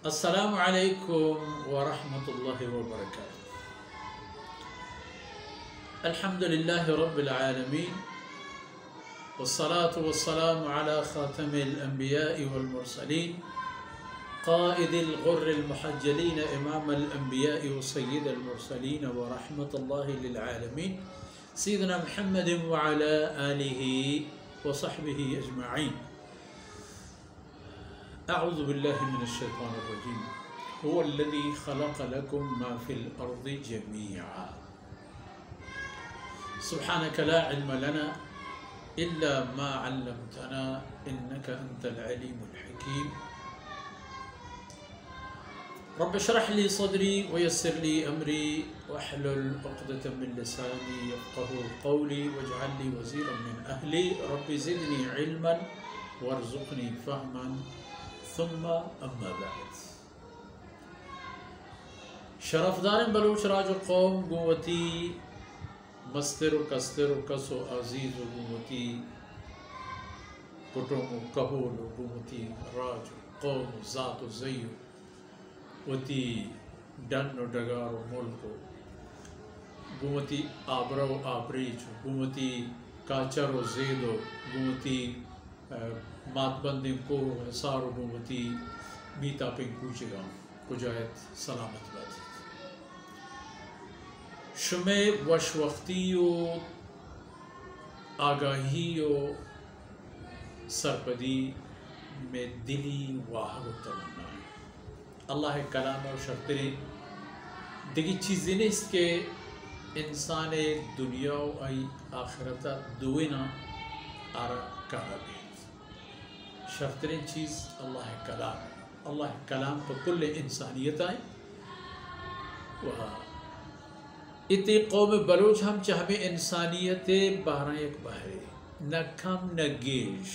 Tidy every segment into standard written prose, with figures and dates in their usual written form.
السلام علیکم ورحمۃ اللہ وبرکاتہ۔ الحمد للہ رب العالمین والصلاة والسلام على خاتم الانبیاء والمرسلین قائد الغر المحجلین امام الانبیاء وسید المرسلین ورحمۃ اللہ للعالمین سیدنا محمد وعلى آلہ وصحبہ اجمعین۔ اعوذ باللہ من الشیطان الرجیم۔ هو الذی خلق لکم ما فی الارض جميعا سبحانک لا علم لنا الا ما علمتنا انک انت العلیم الحکیم۔ رب اشرح لی صدری ویسر لی امری واحلل عقدۃ من لسانی یفقهوا قولی واجعل لی وزیرا من اہلی رب زدنی علما وارزقنی فہما ثم اما بعد۔ شرفدار بلوچ راج قوم گوتی مستر و کستر و کس و عزیز و گوتی کٹوم و کہول و گوتی راج قوم و ذات و زیو وتی ڈن و ڈگار و ملک و گوتی آبرو و آبریچ و گوتی کاچر و زید و گوتی مات بندی کو حسار و گوتی بیتا پنگ کوچگا کجایت سلامت بات شمع وش وقتی و آگاہی و سرپدی میں دلی واحد و تمنا ہے۔ اللہ کلام و شرطری دیگی چیزیں اس کے انسان دنیا و ای آخرتا دوینا آرا کارا بھی شرطرین چیز اللہ کلام ہے۔ اللہ کلام تو کل انسانیت آئے وہاں اتی قوم بلوچ ہم چاہمیں انسانیت بہرائیں ایک بہرے نہ کم نہ گیش۔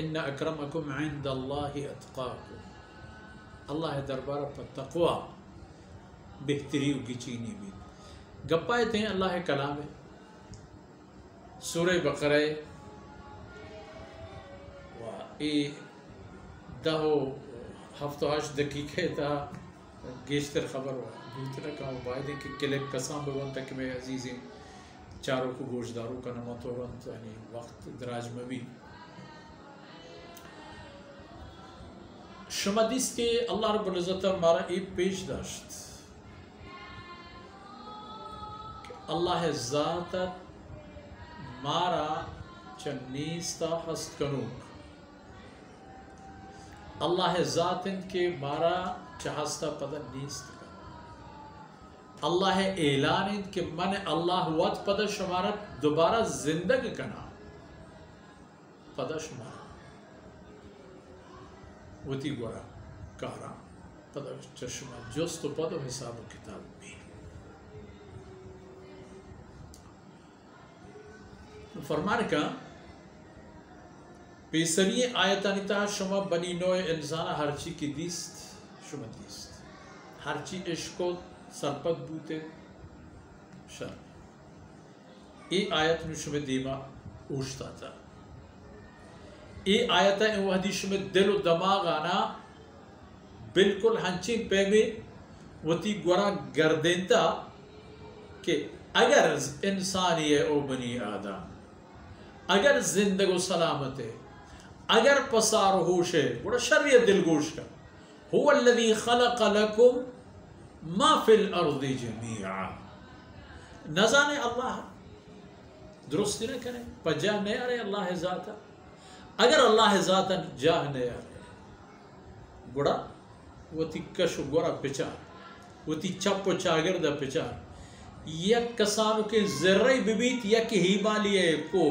ان اکرمکم عند اللہ اتقاکم، اللہ دربارہ پر تقوی بہتریوں کی چینی بھی گپائے ہیں۔ اللہ کلام ہے سورہ بقرہ دہو ہفتہ 8 دقیقے تا گیشتر خبر ہوا دوترا کا باید کہ کلپ قسم بون تک میں عزیزیں چاروں کو گوشداروں کا نمت ہو رہا یعنی وقت دراج میں بھی شمدیس کے اللہ رب العزت مارا ایک پیش داشت کہ اللہ ذات مارا چنیستا ہست کنوک، اللہ ذات کے مارا چہستا پدہ نیست کا، اللہ اعلان کہ من اللہ وقت پدہ شمارا دوبارہ زندگ کنا پدہ شمارا وتی گورا کارا پدہ چشمہ جست پدہ حساب و کتاب بھی فرمان کا پیسری آیتانیتا شما بنی نوع انسان ہر چی کی دیست شما دیست ہر چی عشقو سرپت بوتے شر ای آیت نو شما دیما اوشتا تھا ای آیتا ان وحدی شما دل و دماغ آنا بالکل ہنچین پہ میں وطی گورا گردینتا کہ اگر انسانی ہے او بنی آدم اگر زندگو سلامت ہے اگر پسار ہوش ہے بڑا شریعت دل گوش کا هو الذی خلق لکم ما فی الارض جمیعا نظانے اللہ درستی نہ کریں پر جاہ نہیں آ رہے اللہ ذاتا اگر اللہ ذاتا جاہ نہیں آ رہے بڑا وہ تی کش گورا پچار وہ تی چپ و چاگردہ پچار یک کسانو کے ذرعی ببیت یک ہی مالی ہے کو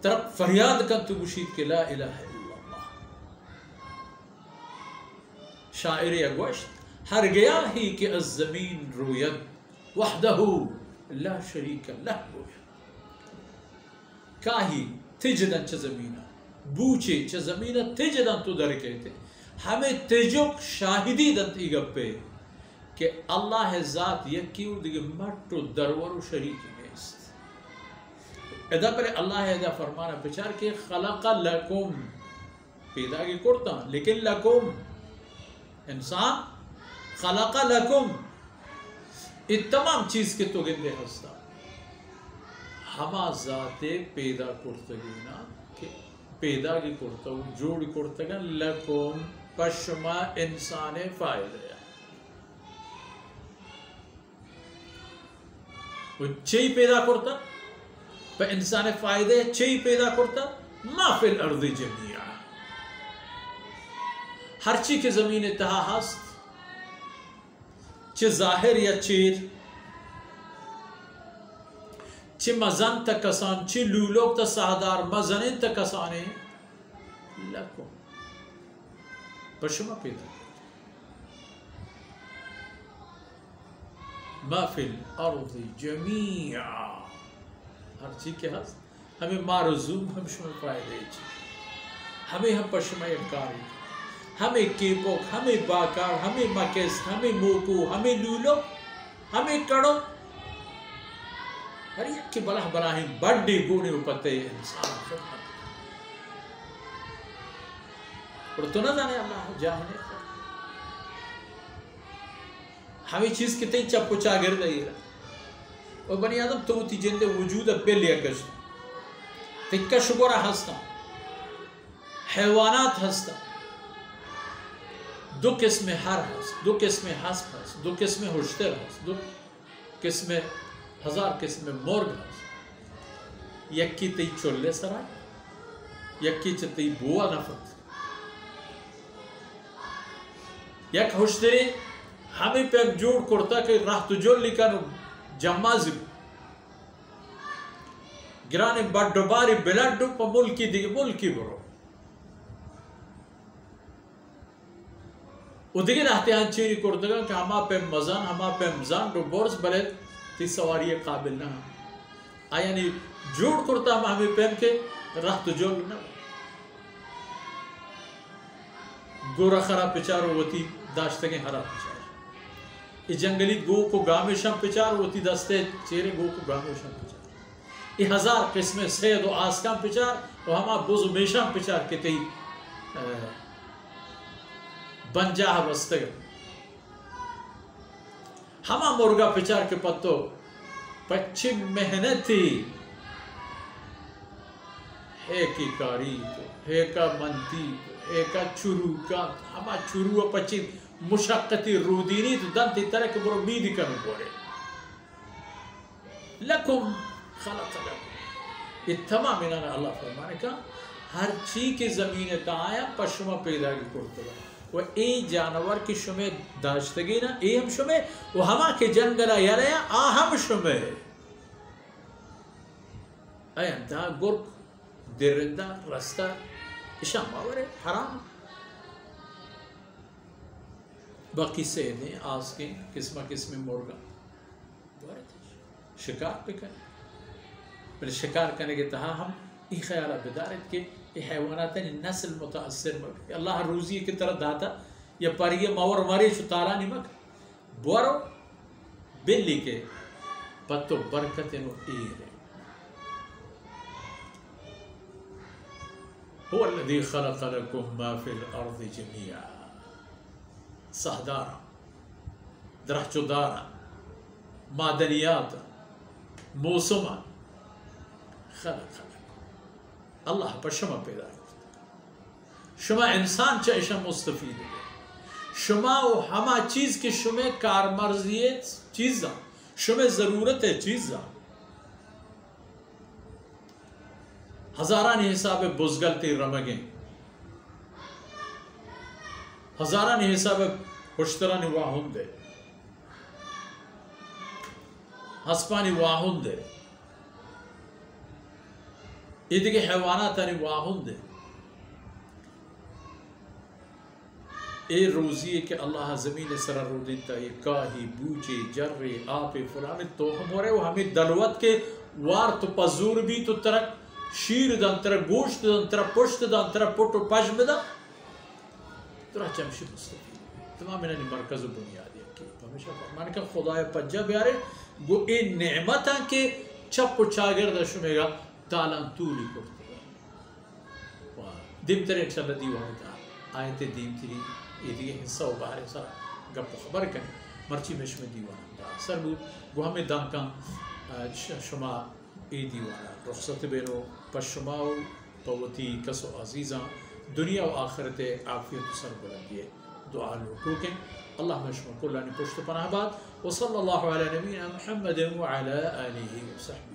طرف فریاد کن تو گوشید کہ لا الہ الا اللہ شاعر اگوشت ہر گیا ہی کہ از زمین روید وحدہ لا شریک لہ گوشت کاہی تجدن چا زمینہ بوچے چا زمینہ تجدن تو در کہتے ہمیں تجک شاہدی دنتی گپے کہ اللہ ذات یکیو دیگے مٹو درور و شریکی ادا پر اللہ ادا فرمانا پچار کہ خلق لکم پیدا کی کرتا لیکن لکم انسان خلق لکم یہ تمام چیز کے تو گندے ہستا ہما ذات پیدا کرتگینا کہ پیدا کی کرتا ہوں جوڑ کرتگا لکم پشما انسان فائدہ وہ چی پیدا کرتا پہ انسان فائدہ چی پیدا کرتا ما فی الارض جميعا ہر چی کے زمین تہا ہست چھ ظاہر یا چیر چھ مزن تا کسان چھ لولوک تا سہدار مزنین تا کسانے لکم پشما پیدا ما فی الارض جميعا ہر چیز کے ہست ہمیں مارزوم ہم شما فائدے چیز ہمیں ہم پشما اکاری ہمیں کیپوک ہمیں باکار ہمیں مکس ہمیں موکو ہمیں لولو ہمیں کڑو ہر ایک کی بلہ براہیم بڑی گونے اوپتے انسان خدمت اور تو نہ جانے اللہ جاہنے ہمیں چیز کتنی چپو چاگر دائی رہا اور بنی آدم تو تی جندے وجود بے لیا گشتا تکا شکرہ ہستا حیوانات ہستا دو قسم ہر ہست دو قسم حسب ہست دو قسم ہوشتر ہست دو قسم ہزار قسم مرگ ہست یکی تی چولے سرائے یکی چتی بوا نفت یک ہوشتری ہمیں پیک جوڑ کرتا کہ راہ تجول لکھنو جمازی گرانے بڑھو باری بلڈو پا ملکی دیگے ملکی برو او دیگے رہتے ہیں چیری کردگا کہ ہما پہ مزان ہما پہ مزان رو بورس بلے تی سواری قابل نہ آیا نہیں جوڑ کرتا ہمیں پہن کے راہ تجول نہ گورا خرا پچارو ہوتی داشتگیں ہرا پچارو یہ جنگلی گو کو گامے شم پچار ہوتی دستے چیرے گو کو گامے شم پچار یہ ہزار قسمیں سید و آسکام پچار اور ہما بوز و میشم پچار کتے ہی بنجاہ بستگا ہما مرگا پچار کے پتو پچھی محنت تھی ہے کی کاری تو ہے کا منتی ہے کا چرو کا ہما چرو پچھی مشقتی رودینی تو دن تی طرح کے برو بیدی کنو بورے لکم خلق لکم یہ تمام انہاں اللہ فرمانے کا ہر چیز کی زمین تا آیا پشما پیدا کی کرتا و ای جانور کی شمع داشتگی نا ای ہم شمع و ہما کے جنگلہ یلیا آہم شمع اے انتہا گرگ درندہ رستہ اشام باورے حرام باقی سیدیں آسکیں قسمہ قسم مرگا شکار پہ کریں پھر شکار کرنے کے تہا ہم ای خیالہ بدارت کے یہ حیوانات نسل متاثر مک اللہ روزی کی طرح داتا یا پریے مور ماری شتارا نمک بورو بلی کے پتو برکت نو ایر هو الذي خلق لكم ما في الارض جميعا سہدارا درخچودارا معدنیات موسما خلق اللہ پر شما پیدا کرتا شما انسان چاہے شما مستفید ہے شما و ہما چیز کی شما کارمرزیت چیزاں شما ضرورت ہے چیزاں ہزارانی حساب بزگلتی رمگیں ہزارانی حساب خوشترانی واہن دے ہسپانی واہن دے یہ دیکھے حیواناتانی واہن دے اے روزی ہے کہ اللہ زمین سر رو دیتا ہے کاہی بوچے جرے آپے فلانے تو ہمارے وہ ہمیں دلوت کے وار تو پزور بھی تو ترک شیر دن ترک گوشت دن ترک پشت دن ترک پٹو پجم دن ترہ چمشی مستفید تمام انہوں نے مرکز و بنیادی کی ہمیشہ فرمانے کا خدای پجا بیارے گو اے نعمت ہیں کہ چپ و چاگر دا شمیگا تالان تولی کرتا دیم تر انشاءاللہ دیوان کا آیت دیم تری یہ دیگه حصہ و بحر سر گپ و خبر کنی مرچی مشم دیوان دا سر بود گو ہمیں دم کن شما ای دیوانا رخصت بینو پس شما و پوتی کس و عزیزاں دنیا و آخرت عافیت سر بلندیے دعا لوٹوکیں اللهم اشمع كل ان پشت پناہ باد وصلی اللہ علی نبینا محمد وعلى آلہ وصحبہ